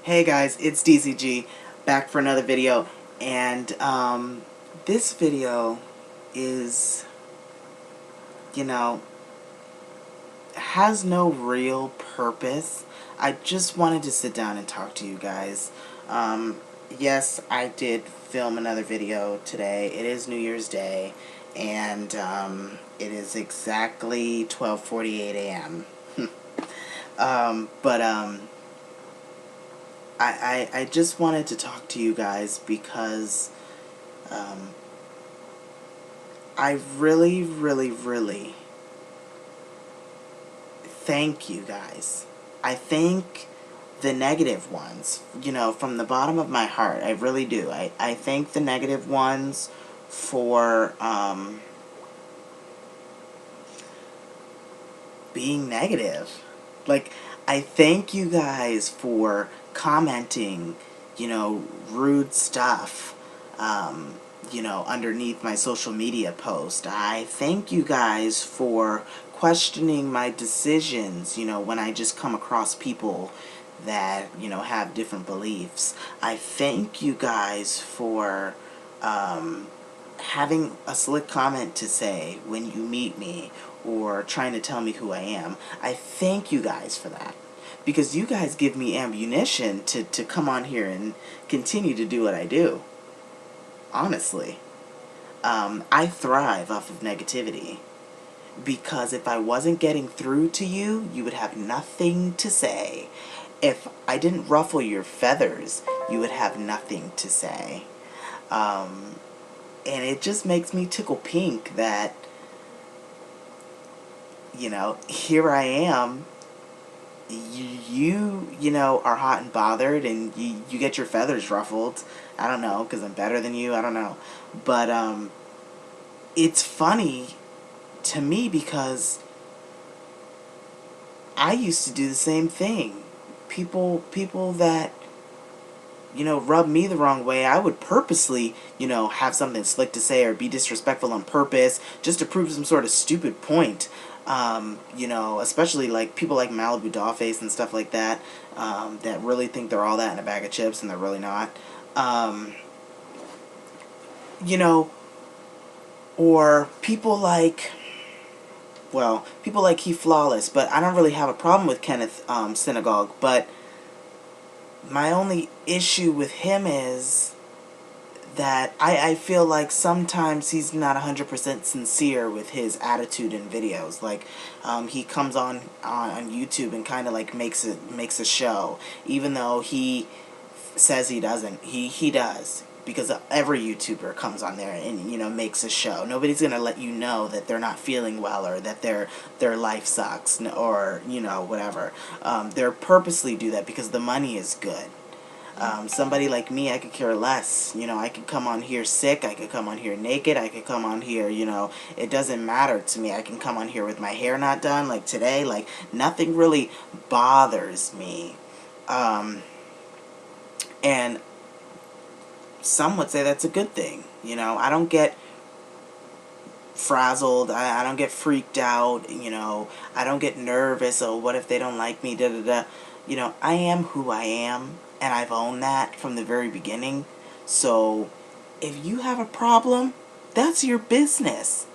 Hey guys, it's DCG back for another video, and this video is, you know, has no real purpose. I just wanted to sit down and talk to you guys. Yes, I did film another video today. It is New Year's Day, and it is exactly 12:48 a.m. But I just wanted to talk to you guys because I really thank you guys. I thank the negative ones, from the bottom of my heart. I really do. I thank the negative ones for being negative. Like, I thank you guys for commenting, rude stuff, underneath my social media post. I thank you guys for questioning my decisions, when I just come across people that, have different beliefs. I thank you guys for having a slick comment to say when you meet me or trying to tell me who I am. I thank you guys for that, because you guys give me ammunition to come on here and continue to do what I do. Honestly, I thrive off of negativity, because if I wasn't getting through to you, you would have nothing to say. If I didn't ruffle your feathers, you would have nothing to say. And it just makes me tickle pink that, here I am. You are hot and bothered, and you get your feathers ruffled. I don't know, because I'm better than you. I don't know. But it's funny to me because I used to do the same thing. People that, rub me the wrong way, I would purposely, have something slick to say or be disrespectful on purpose just to prove some sort of stupid point. Especially like people like Malibu Dollface and stuff like that, that really think they're all that in a bag of chips and they're really not. Or people like, people like He Flawless, but I don't really have a problem with Kenneth Synagogue, but my only issue with him is that I feel like sometimes he's not 100% sincere with his attitude in videos. Like, he comes on YouTube and kind of like makes a show, even though he says he doesn't. He does, because every YouTuber comes on there and makes a show. Nobody's gonna let you know that they're not feeling well or that their life sucks or whatever. They're purposely do that because the money is good. Somebody like me, I could care less. I could come on here sick, I could come on here naked, I could come on here, it doesn't matter to me. I can come on here with my hair not done, like today, like nothing really bothers me. And some would say that's a good thing. I don't get frazzled, I don't get freaked out, I don't get nervous, oh, what if they don't like me, da da da. I am who I am, and I've owned that from the very beginning. So if you have a problem, that's your business.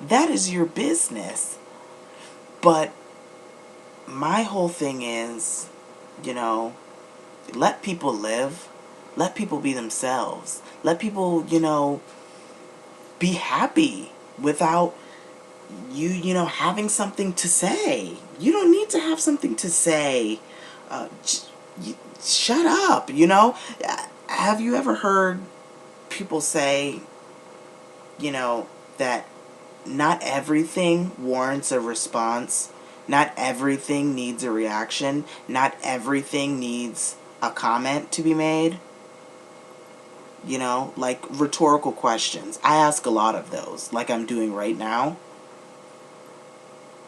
That is your business. But my whole thing is, let people live. Let people be themselves. Let people, be happy without you, having something to say. You don't need to have something to say. Shut up, Have you ever heard people say, that not everything warrants a response? Not everything needs a reaction. Not everything needs a comment to be made. Like rhetorical questions. I ask a lot of those, like I'm doing right now.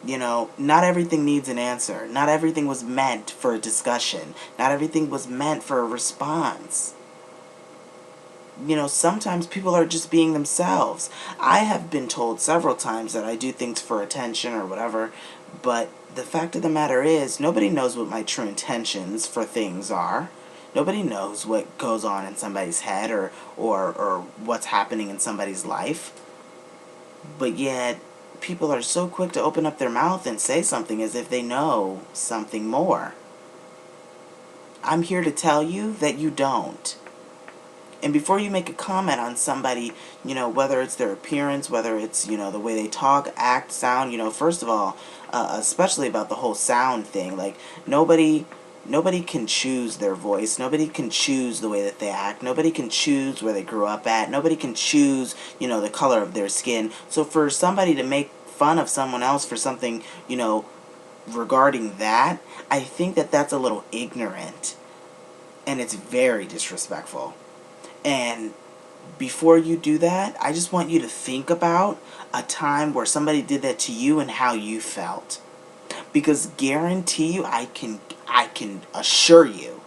Not everything needs an answer. Not everything was meant for a discussion. Not everything was meant for a response. Sometimes people are just being themselves. I have been told several times that I do things for attention or whatever, but the fact of the matter is, nobody knows what my true intentions for things are. Nobody knows what goes on in somebody's head or what's happening in somebody's life. But yet, people are so quick to open up their mouth and say something as if they know something more. I'm here to tell you that you don't. And before you make a comment on somebody, whether it's their appearance, whether it's, the way they talk, act, sound, first of all, especially about the whole sound thing, like, nobody can choose their voice. Nobody can choose the way that they act. Nobody can choose where they grew up at. Nobody can choose, the color of their skin. So for somebody to make fun of someone else for something, regarding that, I think that that's a little ignorant. And it's very disrespectful. And before you do that, I just want you to think about a time where somebody did that to you and how you felt. Because guarantee you, I can assure you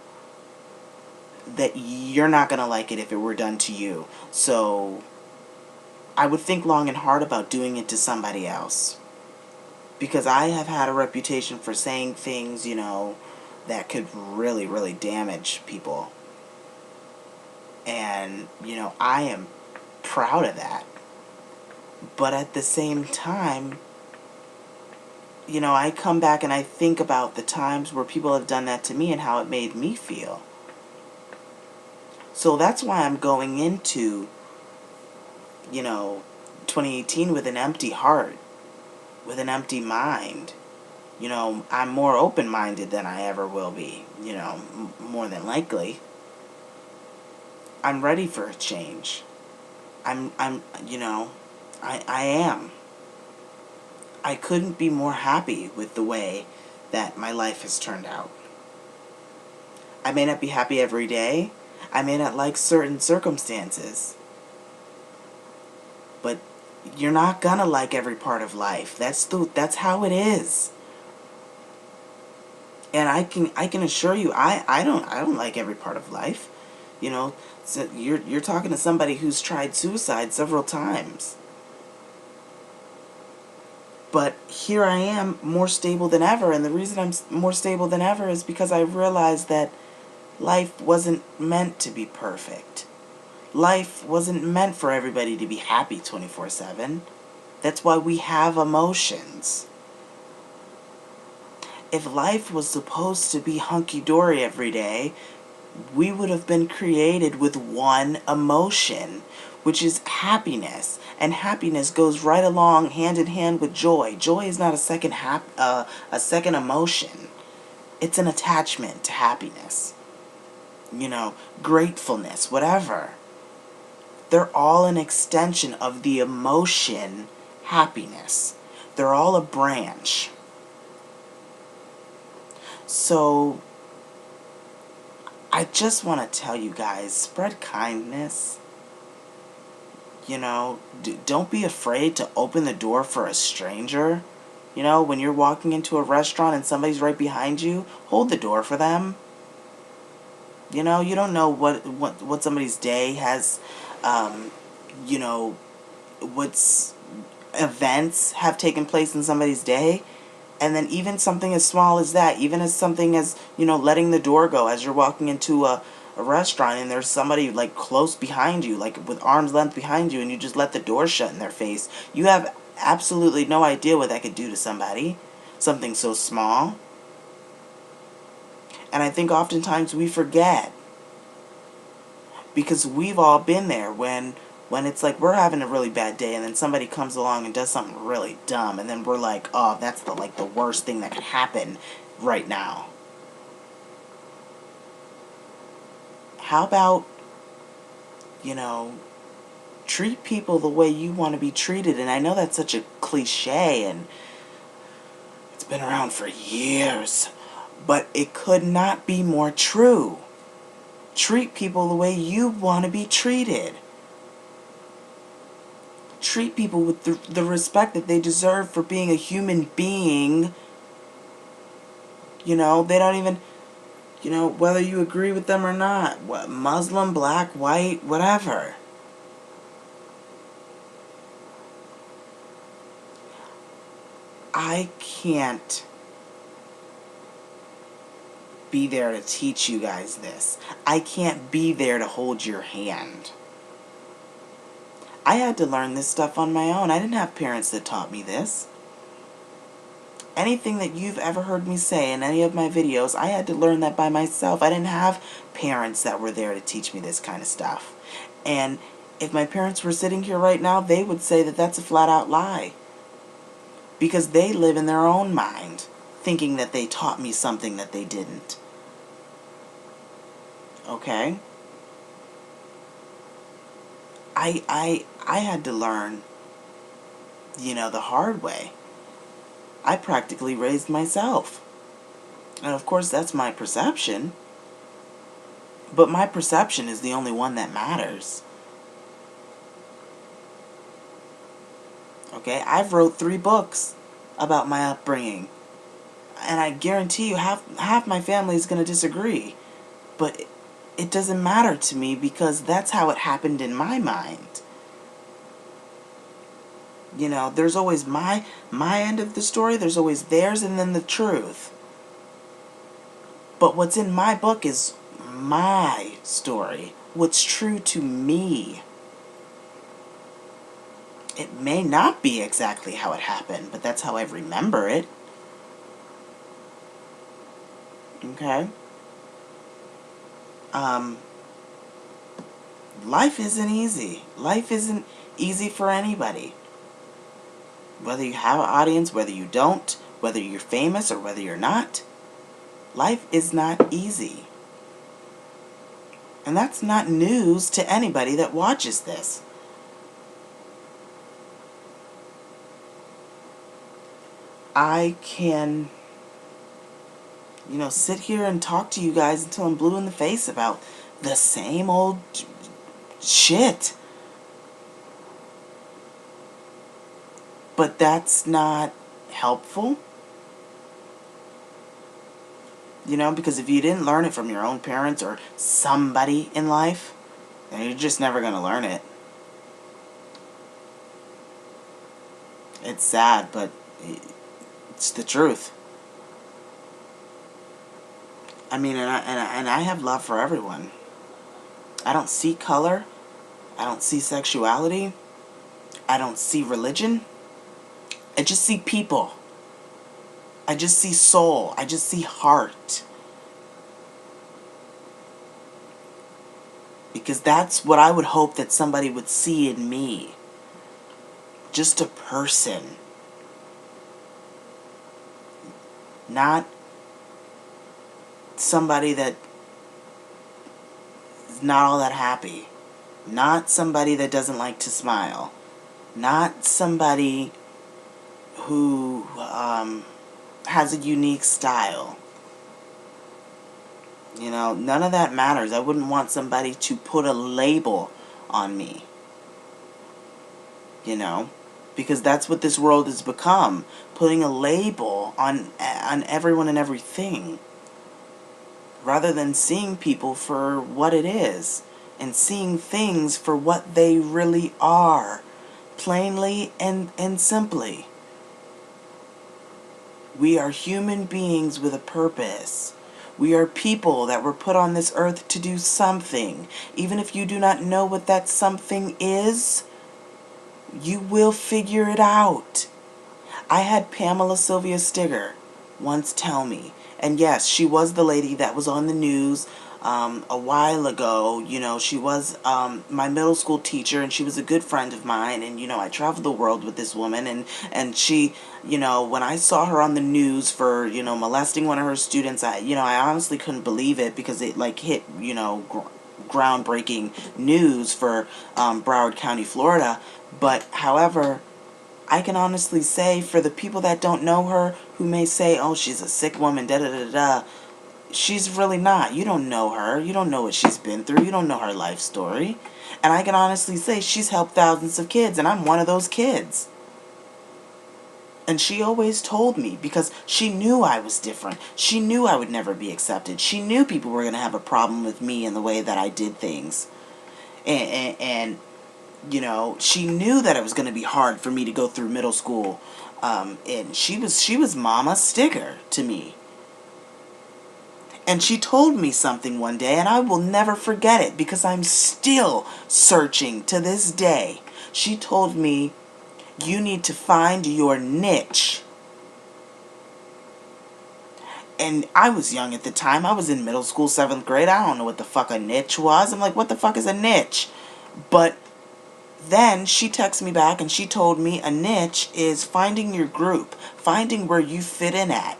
that you're not going to like it if it were done to you. So I would think long and hard about doing it to somebody else. Because I have had a reputation for saying things, that could really, really damage people. And, I am proud of that. But at the same time, I come back and I think about the times where people have done that to me and how it made me feel. So that's why I'm going into, 2018 with an empty heart, with an empty mind. I'm more open-minded than I ever will be, more than likely. I'm ready for a change. I am. I couldn't be more happy with the way that my life has turned out. I may not be happy every day. I may not like certain circumstances. But you're not gonna like every part of life. That's how it is. And I can assure you, I don't like every part of life. So you're talking to somebody who's tried suicide several times. But here I am, more stable than ever, and the reason I'm more stable than ever is because I realized that life wasn't meant to be perfect. Life wasn't meant for everybody to be happy 24/7. That's why we have emotions. If life was supposed to be hunky-dory every day, we would have been created with one emotion, which is happiness. And happiness goes right along hand in hand with joy. Joy is not a second emotion. It's an attachment to happiness. Gratefulness, whatever. They're all an extension of the emotion happiness. They're all a branch. So I just want to tell you guys, spread kindness. Don't be afraid to open the door for a stranger. When you're walking into a restaurant and somebody's right behind you, hold the door for them. You don't know what somebody's day has, what's events have taken place in somebody's day. And then even something as small as that, even as something as, letting the door go as you're walking into a restaurant and there's somebody like close behind you, like with arm's length behind you, and you just let the door shut in their face. You have absolutely no idea what that could do to somebody. Something so small. And I think oftentimes we forget. Because we've all been there when it's like we're having a really bad day and then somebody comes along and does something really dumb and then we're like, oh, that's the worst thing that could happen right now. How about, treat people the way you want to be treated? And I know that's such a cliche and it's been around for years, but it could not be more true. Treat people the way you want to be treated. Treat people with the respect that they deserve for being a human being. They don't even, whether you agree with them or not, Muslim, black, white, whatever. I can't be there to teach you guys this. I can't be there to hold your hand. I had to learn this stuff on my own. I didn't have parents that taught me this. Anything that you've ever heard me say in any of my videos, I had to learn that by myself. I didn't have parents that were there to teach me this kind of stuff. And if my parents were sitting here right now, they would say that that's a flat-out lie. Because they live in their own mind, thinking that they taught me something that they didn't. Okay? I had to learn, the hard way. I practically raised myself. And of course, that's my perception. But my perception is the only one that matters. Okay? I've wrote 3 books about my upbringing. And I guarantee you half my family is going to disagree. But it doesn't matter to me because that's how it happened in my mind. There's always my end of the story, there's always theirs, and then the truth. But what's in my book is my story, what's true to me. It may not be exactly how it happened, but that's how I remember it. Okay? Life isn't easy. Life isn't easy for anybody. Whether you have an audience, whether you don't, whether you're famous or whether you're not, life is not easy. And that's not news to anybody that watches this. I can, sit here and talk to you guys until I'm blue in the face about the same old shit. But that's not helpful. Because if you didn't learn it from your own parents or somebody in life, then you're just never going to learn it. It's sad, but it's the truth. I mean, and I have love for everyone. I don't see color. I don't see sexuality. I don't see religion. I just see people. I just see soul. I just see heart. Because that's what I would hope that somebody would see in me. Just a person. Not somebody that is not all that happy. Not somebody that doesn't like to smile. Not somebody who has a unique style. None of that matters. I wouldn't want somebody to put a label on me. Because that's what this world has become. Putting a label on everyone and everything. Rather than seeing people for what it is. And seeing things for what they really are. Plainly and simply. We are human beings with a purpose. We are people that were put on this earth to do something. Even if you do not know what that something is, you will figure it out. I had Pamela Sylvia once tell me, and yes, she was the lady that was on the news a while ago. She was my middle school teacher, and she was a good friend of mine, and I traveled the world with this woman, and she, when I saw her on the news for, molesting one of her students, I honestly couldn't believe it, because it hit, groundbreaking news for Broward County, Florida. But however, I can honestly say, for the people that don't know her, who may say, oh, she's a sick woman, da-da-da-da, she's really not. You don't know her. You don't know what she's been through. You don't know her life story. And I can honestly say she's helped thousands of kids, and I'm one of those kids. And she always told me, because she knew I was different. She knew I would never be accepted. She knew people were going to have a problem with me and the way that I did things. And she knew that it was going to be hard for me to go through middle school. And she was Mama Sticker to me. And she told me something one day, and I will never forget it because I'm still searching to this day. She told me, you need to find your niche. And I was young at the time. I was in middle school, 7th grade. I don't know what the fuck a niche was. I'm like, what the fuck is a niche? But then she texted me back and she told me a niche is finding your group, finding where you fit in at.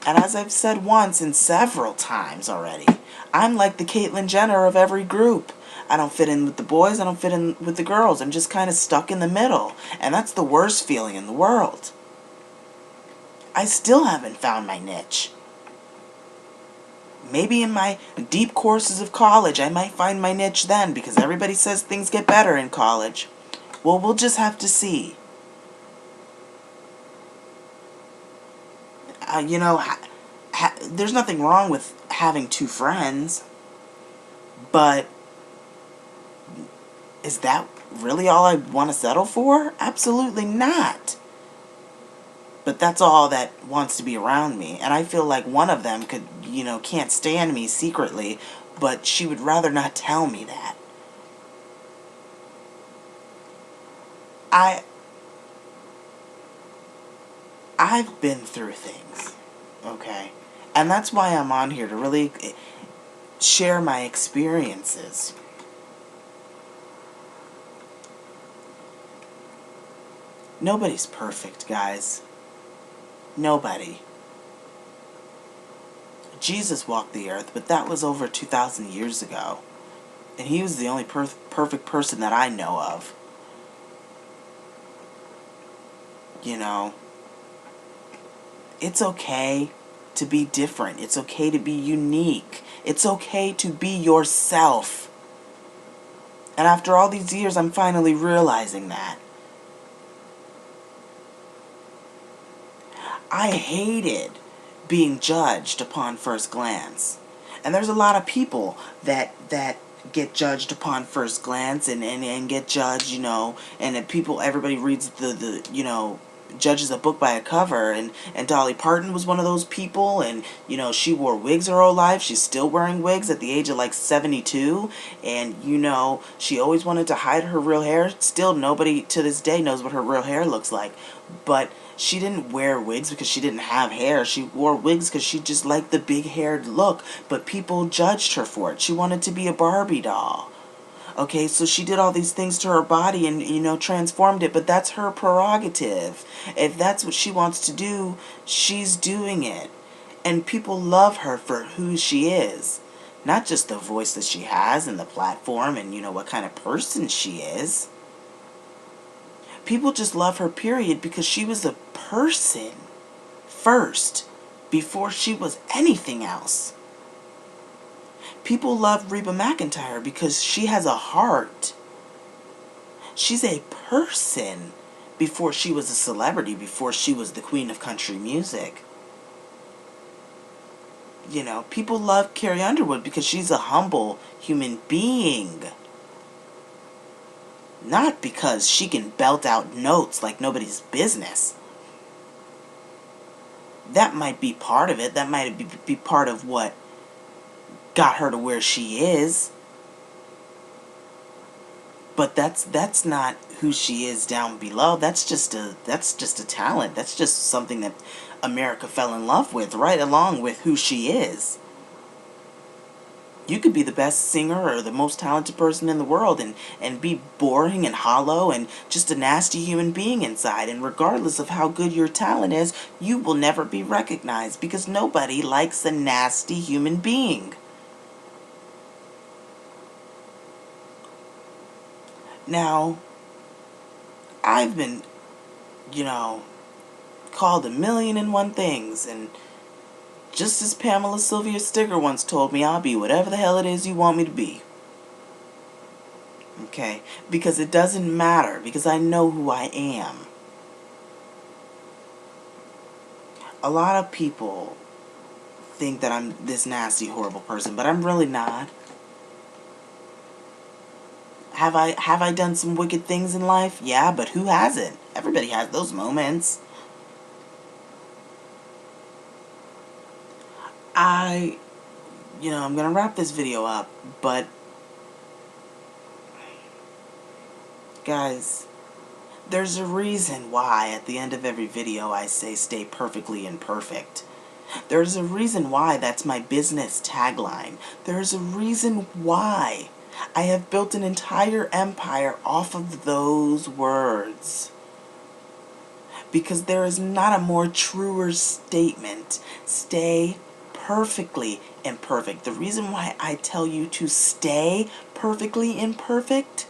And as I've said once and several times already, I'm like the Caitlyn Jenner of every group. I don't fit in with the boys, I don't fit in with the girls. I'm just kind of stuck in the middle. And that's the worst feeling in the world. I still haven't found my niche. Maybe in my deep courses of college, I might find my niche then, because everybody says things get better in college. Well, we'll just have to see. You know, there's nothing wrong with having two friends, but is that really all I want to settle for? Absolutely not. But that's all that wants to be around me. And I feel like one of them could, can't stand me secretly, but she would rather not tell me that. I've been through things, okay? And that's why I'm on here, to really share my experiences. Nobody's perfect, guys. Nobody. Jesus walked the earth, but that was over 2,000 years ago. And he was the only perfect person that I know of. It's okay to be different. It's okay to be unique. It's okay to be yourself. And after all these years, I'm finally realizing that. I hated being judged upon first glance. And there's a lot of people that get judged upon first glance and get judged, and everybody reads the judges a book by a cover, and Dolly Parton was one of those people, and she wore wigs her whole life. She's still wearing wigs at the age of like 72, and she always wanted to hide her real hair. Still, nobody to this day knows what her real hair looks like, but she didn't wear wigs because she didn't have hair. She wore wigs because she just liked the big haired look, but people judged her for it. She wanted to be a Barbie doll. Okay, so she did all these things to her body and, transformed it, but that's her prerogative. If that's what she wants to do, she's doing it. And people love her for who she is. Not just the voice that she has and the platform and, what kind of person she is. People just love her, period, because she was a person first, before she was anything else. People love Reba McEntire because she has a heart. She's a person before she was a celebrity, before she was the queen of country music. People love Carrie Underwood because she's a humble human being. Not because she can belt out notes like nobody's business. That might be part of it. That might be part of what got her to where she is. But that's not who she is down below. That's just a talent. That's just something that America fell in love with, right along with who she is. You could be the best singer or the most talented person in the world and be boring and hollow and just a nasty human being inside. And regardless of how good your talent is, you will never be recognized because nobody likes a nasty human being. Now, I've been, called 1,000,001 things, and just as Pamela Sylvia Sticker once told me, I'll be whatever the hell it is you want me to be. Okay? Because it doesn't matter, because I know who I am. A lot of people think that I'm this nasty, horrible person, but I'm really not. Have I done some wicked things in life? Yeah, but who hasn't? Everybody has those moments. I'm gonna wrap this video up, but guys, there's a reason why at the end of every video I say stay perfectly imperfect. There's a reason why that's my business tagline. There's a reason why I have built an entire empire off of those words. Because there is not a more truer statement. Stay perfectly imperfect. The reason why I tell you to stay perfectly imperfect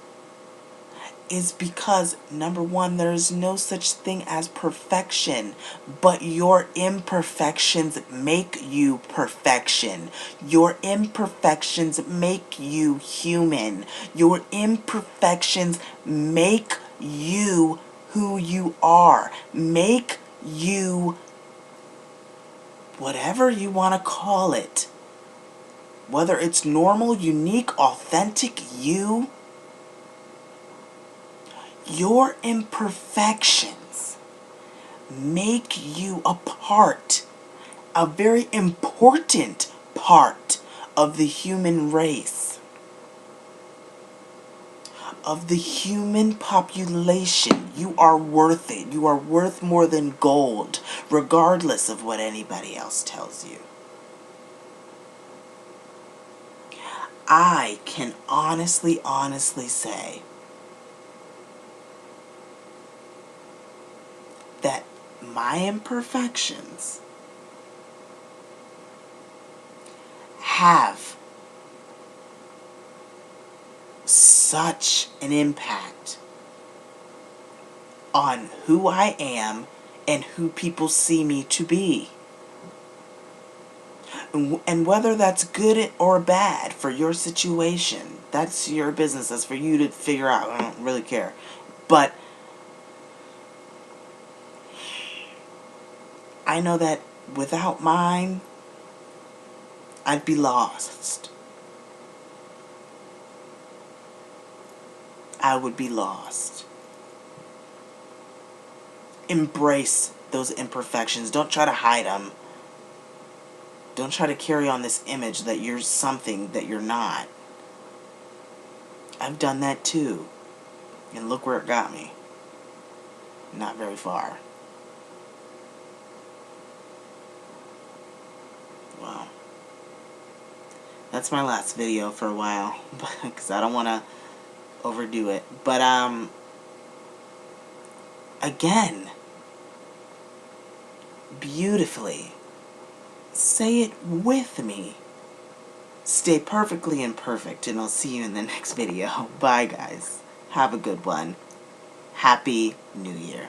is because, number one, there is no such thing as perfection, but your imperfections make you perfection. Your imperfections make you human. Your imperfections make you who you are. Make you whatever you want to call it. Whether it's normal, unique, authentic you, your imperfections make you a very important part of the human race, of the human population. You are worth it. You are worth more than gold, regardless of what anybody else tells you. I can honestly say that my imperfections have such an impact on who I am and who people see me to be. And whether that's good or bad for your situation, that's your business. That's for you to figure out. I don't really care. But I know that without mine, I'd be lost. I would be lost. Embrace those imperfections. Don't try to hide them. Don't try to carry on this image that you're something that you're not. I've done that too. And look where it got me. Not very far. Well, that's my last video for a while, because I don't want to overdo it. But, again, beautifully, say it with me. Stay perfectly imperfect, and I'll see you in the next video. Bye, guys. Have a good one. Happy New Year.